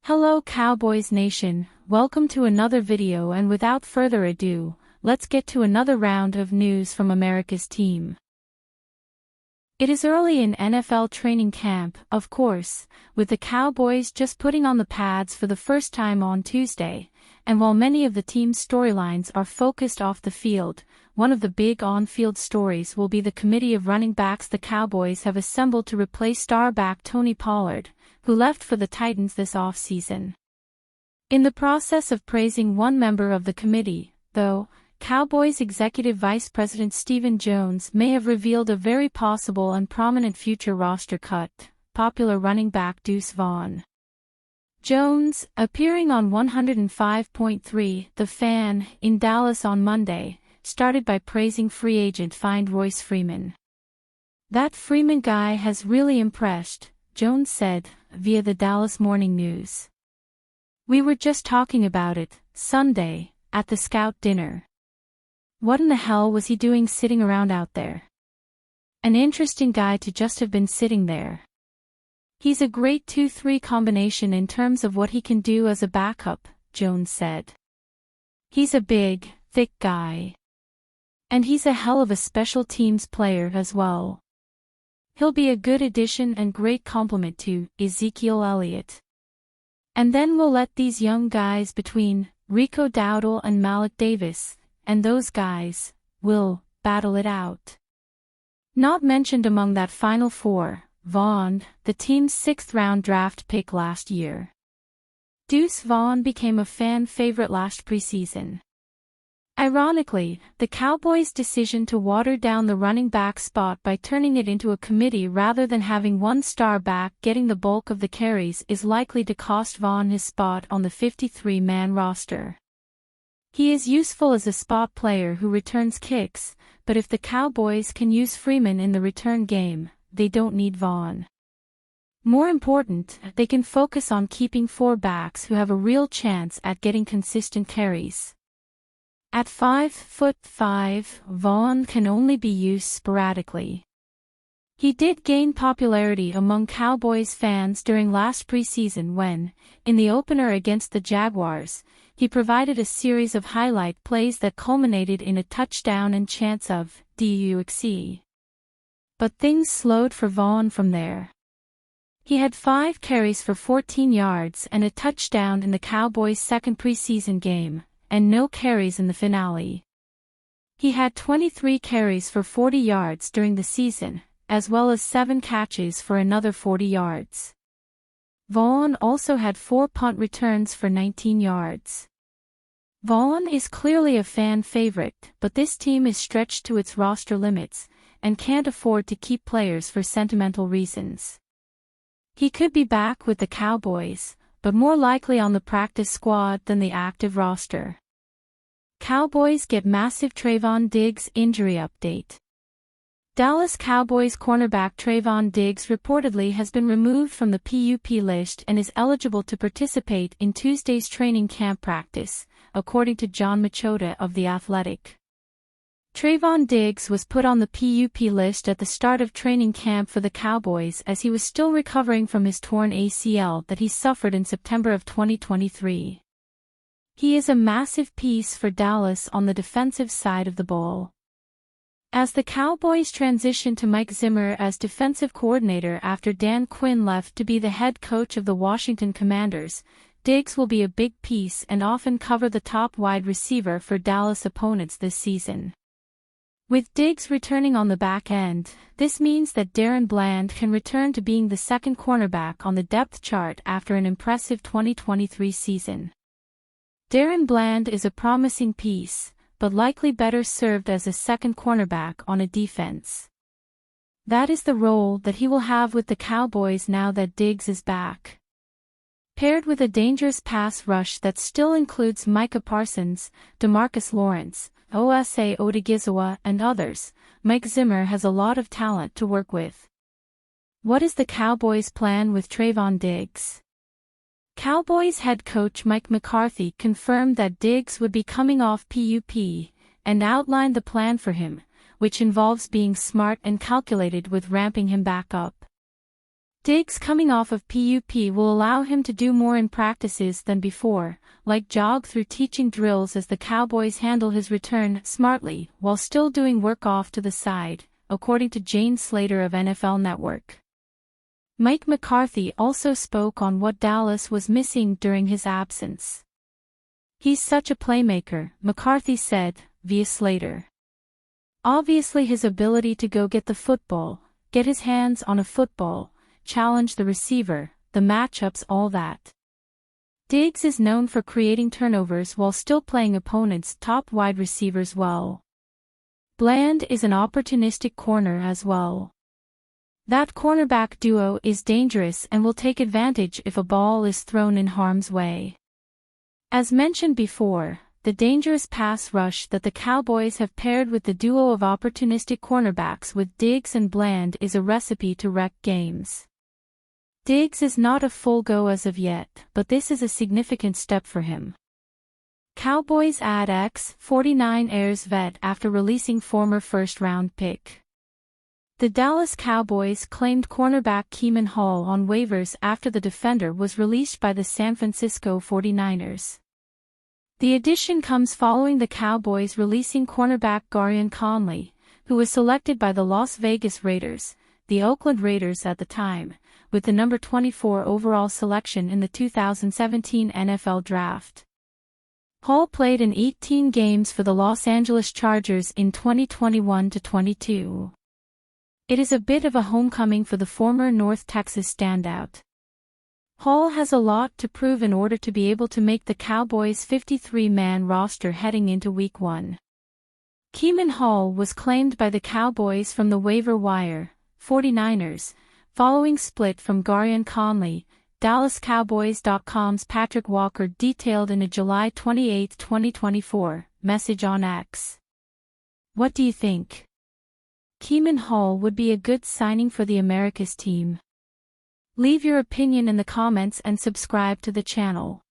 Hello Cowboys Nation, welcome to another video, and without further ado, let's get to another round of news from America's team. It is early in NFL training camp, of course, with the Cowboys just putting on the pads for the first time on Tuesday, and while many of the team's storylines are focused off the field, one of the big on-field stories will be the committee of running backs the Cowboys have assembled to replace star back Tony Pollard, who left for the Titans this offseason. In the process of praising one member of the committee, though, Cowboys Executive Vice President Stephen Jones may have revealed a very possible and prominent future roster cut: popular running back Deuce Vaughn. Jones, appearing on 105.3 The Fan in Dallas on Monday, started by praising free agent find Royce Freeman. "That Freeman guy has really impressed," Jones said, via the Dallas Morning News. "We were just talking about it Sunday at the scout dinner. What in the hell was he doing sitting around out there? An interesting guy to just have been sitting there. He's a great 2-3 combination in terms of what he can do as a backup," Jones said. "He's a big, thick guy. And he's a hell of a special teams player as well. He'll be a good addition and great complement to Ezekiel Elliott. And then we'll let these young guys between Rico Dowdle and Malik Davis, and those guys will battle it out." Not mentioned among that final four, Vaughn, the team's 6th-round draft pick last year. Deuce Vaughn became a fan favorite last preseason. Ironically, the Cowboys' decision to water down the running back spot by turning it into a committee rather than having one star back getting the bulk of the carries is likely to cost Vaughn his spot on the 53-man roster. He is useful as a spot player who returns kicks, but if the Cowboys can use Freeman in the return game, they don't need Vaughn. More important, they can focus on keeping 4 backs who have a real chance at getting consistent carries. At 5'5", Vaughn can only be used sporadically. He did gain popularity among Cowboys fans during last preseason when, in the opener against the Jaguars, he provided a series of highlight plays that culminated in a touchdown and chance of DUXE. But things slowed for Vaughn from there. He had 5 carries for 14 yards and a touchdown in the Cowboys' second preseason game, and no carries in the finale. He had 23 carries for 40 yards during the season, as well as 7 catches for another 40 yards. Vaughn also had 4 punt returns for 19 yards. Vaughn is clearly a fan favorite, but this team is stretched to its roster limits, and can't afford to keep players for sentimental reasons. He could be back with the Cowboys, but more likely on the practice squad than the active roster. Cowboys get massive Trevon Diggs injury update. Dallas Cowboys cornerback Trevon Diggs reportedly has been removed from the PUP list and is eligible to participate in Tuesday's training camp practice, according to John Machota of The Athletic. Trevon Diggs was put on the PUP list at the start of training camp for the Cowboys as he was still recovering from his torn ACL that he suffered in September of 2023. He is a massive piece for Dallas on the defensive side of the ball. As the Cowboys transition to Mike Zimmer as defensive coordinator after Dan Quinn left to be the head coach of the Washington Commanders, Diggs will be a big piece and often cover the top wide receiver for Dallas opponents this season. With Diggs returning on the back end, this means that Darren Bland can return to being the second cornerback on the depth chart after an impressive 2023 season. Darren Bland is a promising piece, but likely better served as a second cornerback on a defense. That is the role that he will have with the Cowboys now that Diggs is back. Paired with a dangerous pass rush that still includes Micah Parsons, DeMarcus Lawrence, Osa Odigizua, and others, Mike Zimmer has a lot of talent to work with. What is the Cowboys' plan with Trevon Diggs? Cowboys head coach Mike McCarthy confirmed that Diggs would be coming off PUP, and outlined the plan for him, which involves being smart and calculated with ramping him back up. Diggs coming off of PUP will allow him to do more in practices than before, like jog through teaching drills as the Cowboys handle his return smartly while still doing work off to the side, according to Jane Slater of NFL Network. Mike McCarthy also spoke on what Dallas was missing during his absence. "He's such a playmaker," McCarthy said, via Slater. "Obviously his ability to go get the football, get his hands on a football, challenge the receiver, the matchups, all that. Diggs is known for creating turnovers while still playing opponents' top wide receivers well. Bland is an opportunistic corner as well. That cornerback duo is dangerous and will take advantage if a ball is thrown in harm's way. As mentioned before, the dangerous pass rush that the Cowboys have paired with the duo of opportunistic cornerbacks with Diggs and Bland is a recipe to wreck games. Diggs is not a full go as of yet, but this is a significant step for him." Cowboys Add X, 49ers vet after releasing former first-round pick. The Dallas Cowboys claimed cornerback Kemon on waivers after the defender was released by the San Francisco 49ers. The addition comes following the Cowboys releasing cornerback Gareon Conley, who was selected by the Las Vegas Raiders, the Oakland Raiders at the time, with the number 24 overall selection in the 2017 NFL Draft. Hall played in 18 games for the Los Angeles Chargers in 2021-22. It is a bit of a homecoming for the former North Texas standout. Hall has a lot to prove in order to be able to make the Cowboys' 53-man roster heading into Week 1. Kemon was claimed by the Cowboys from the waiver wire, 49ers, following split from Gareon Conley, DallasCowboys.com's Patrick Walker detailed in a July 28, 2024, message on X. "What do you think? Kemon would be a good signing for the Americas team. Leave your opinion in the comments and subscribe to the channel."